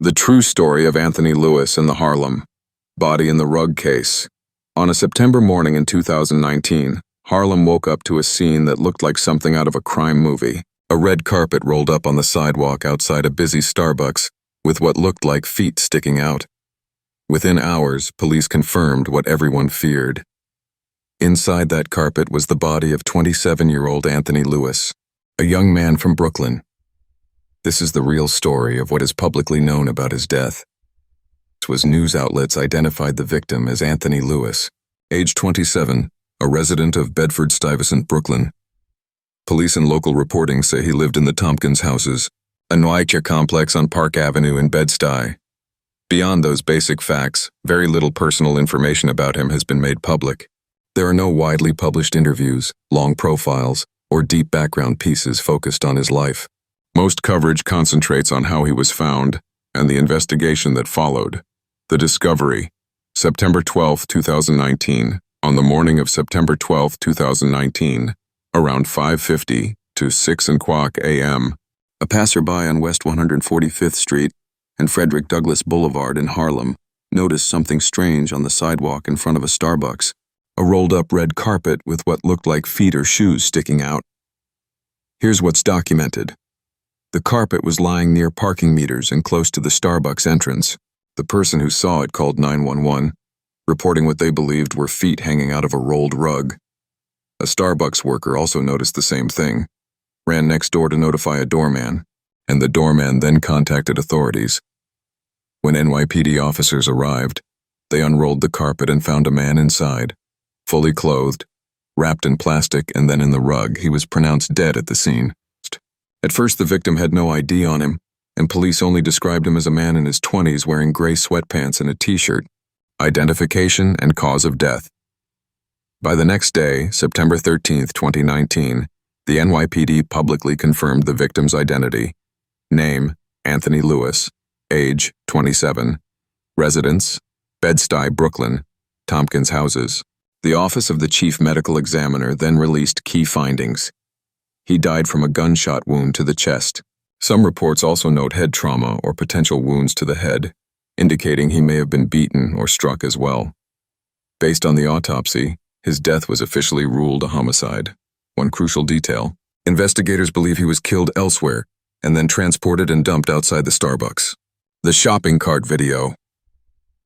The true story of Anthony Lewis and the Harlem body in the rug case. On a September morning in 2019, Harlem woke up to a scene that looked like something out of a crime movie. A red carpet rolled up on the sidewalk outside a busy Starbucks, with what looked like feet sticking out. Within hours, police confirmed what everyone feared. Inside that carpet was the body of 27-year-old Anthony Lewis, a young man from Brooklyn. This is the real story of what is publicly known about his death. News outlets identified the victim as Anthony Lewis, age 27, a resident of Bedford-Stuyvesant, Brooklyn. Police and local reporting say he lived in the Tompkins houses, a Noakia complex on Park Avenue in Bed-Stuy. Beyond those basic facts, very little personal information about him has been made public. There are no widely published interviews, long profiles, or deep background pieces focused on his life. Most coverage concentrates on how he was found and the investigation that followed. The discovery, September 12, 2019. On the morning of September 12, 2019, around 5:50 to 6:00 a.m., a passerby on West 145th Street and Frederick Douglass Boulevard in Harlem noticed something strange on the sidewalk in front of a Starbucks, a rolled-up red carpet with what looked like feet or shoes sticking out. Here's what's documented. The carpet was lying near parking meters and close to the Starbucks entrance. The person who saw it called 911, reporting what they believed were feet hanging out of a rolled rug. A Starbucks worker also noticed the same thing, ran next door to notify a doorman, and the doorman then contacted authorities. When NYPD officers arrived, they unrolled the carpet and found a man inside, fully clothed, wrapped in plastic and then in the rug. He was pronounced dead at the scene. At first, the victim had no ID on him, and police only described him as a man in his 20s wearing gray sweatpants and a t-shirt. Identification and cause of death. By the next day, September 13, 2019, the NYPD publicly confirmed the victim's identity. Name, Anthony Lewis. Age, 27. Residence, Bed-Stuy, Brooklyn. Tompkins houses. The Office of the Chief Medical Examiner then released key findings. He died from a gunshot wound to the chest. Some reports also note head trauma or potential wounds to the head, indicating he may have been beaten or struck as well. Based on the autopsy, his death was officially ruled a homicide. One crucial detail: investigators believe he was killed elsewhere and then transported and dumped outside the Starbucks. The shopping cart video.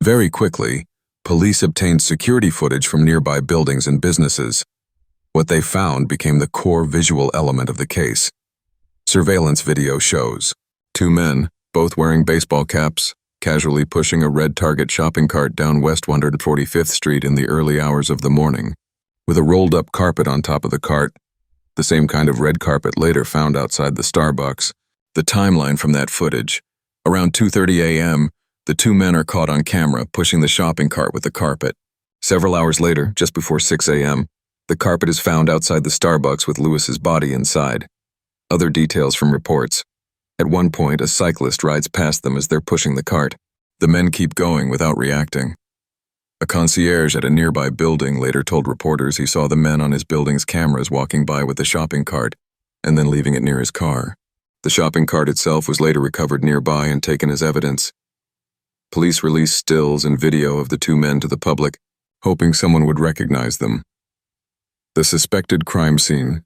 Very quickly, police obtained security footage from nearby buildings and businesses. What they found became the core visual element of the case. Surveillance video shows two men, both wearing baseball caps, casually pushing a red Target shopping cart down West 145th Street in the early hours of the morning, with a rolled-up carpet on top of the cart, the same kind of red carpet later found outside the Starbucks. The timeline from that footage. Around 2:30 a.m., the two men are caught on camera pushing the shopping cart with the carpet. Several hours later, just before 6 a.m., the carpet is found outside the Starbucks with Lewis's body inside. Other details from reports. At one point, a cyclist rides past them as they're pushing the cart. The men keep going without reacting. A concierge at a nearby building later told reporters he saw the men on his building's cameras walking by with the shopping cart and then leaving it near his car. The shopping cart itself was later recovered nearby and taken as evidence. Police released stills and video of the two men to the public, hoping someone would recognize them. The suspected crime scene.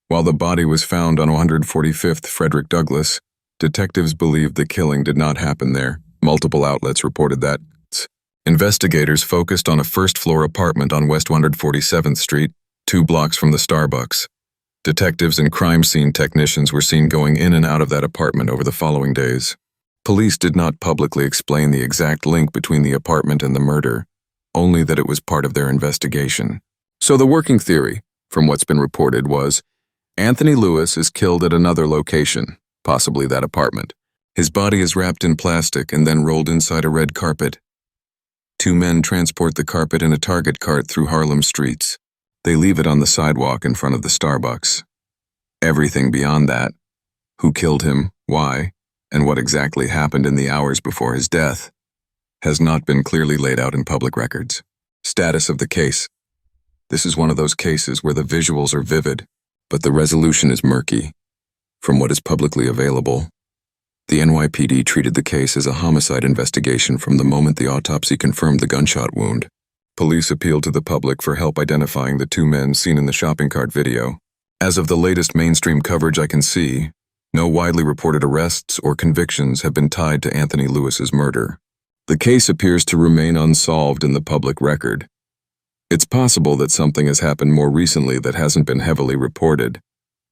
While the body was found on 145th Frederick Douglass, detectives believed the killing did not happen there. Multiple outlets reported that. Investigators focused on a first-floor apartment on West 147th Street, 2 blocks from the Starbucks. Detectives and crime scene technicians were seen going in and out of that apartment over the following days. Police did not publicly explain the exact link between the apartment and the murder, only that it was part of their investigation. So the working theory, from what's been reported, was Anthony Lewis is killed at another location, possibly that apartment. His body is wrapped in plastic and then rolled inside a red carpet. Two men transport the carpet in a Target cart through Harlem streets. They leave it on the sidewalk in front of the Starbucks. Everything beyond that, who killed him, why, and what exactly happened in the hours before his death, has not been clearly laid out in public records. Status of the case. This is one of those cases where the visuals are vivid, but the resolution is murky. From what is publicly available, The NYPD treated the case as a homicide investigation from the moment the autopsy confirmed the gunshot wound. Police appealed to the public for help identifying the two men seen in the shopping cart video. As of the latest mainstream coverage I can see, no widely reported arrests or convictions have been tied to Anthony Lewis's murder. The case appears to remain unsolved in the public record. It's possible that something has happened more recently that hasn't been heavily reported,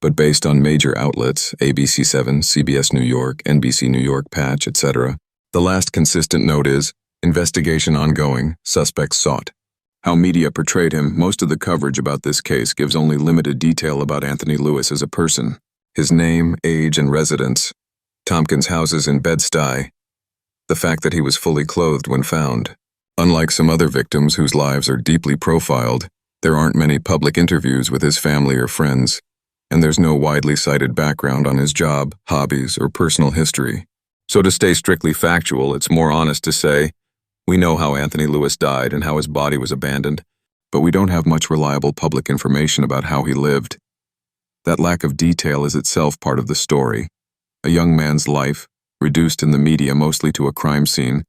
but based on major outlets, ABC7, CBS New York, NBC New York, Patch, etc., the last consistent note is, investigation ongoing, suspects sought. How media portrayed him, most of the coverage about this case gives only limited detail about Anthony Lewis as a person. His name, age, and residence, Tompkins' houses in Bed-Stuy, the fact that he was fully clothed when found. Unlike some other victims whose lives are deeply profiled, there aren't many public interviews with his family or friends, and there's no widely cited background on his job, hobbies, or personal history. So to stay strictly factual, it's more honest to say, we know how Anthony Lewis died and how his body was abandoned, but we don't have much reliable public information about how he lived. That lack of detail is itself part of the story. A young man's life, reduced in the media mostly to a crime scene,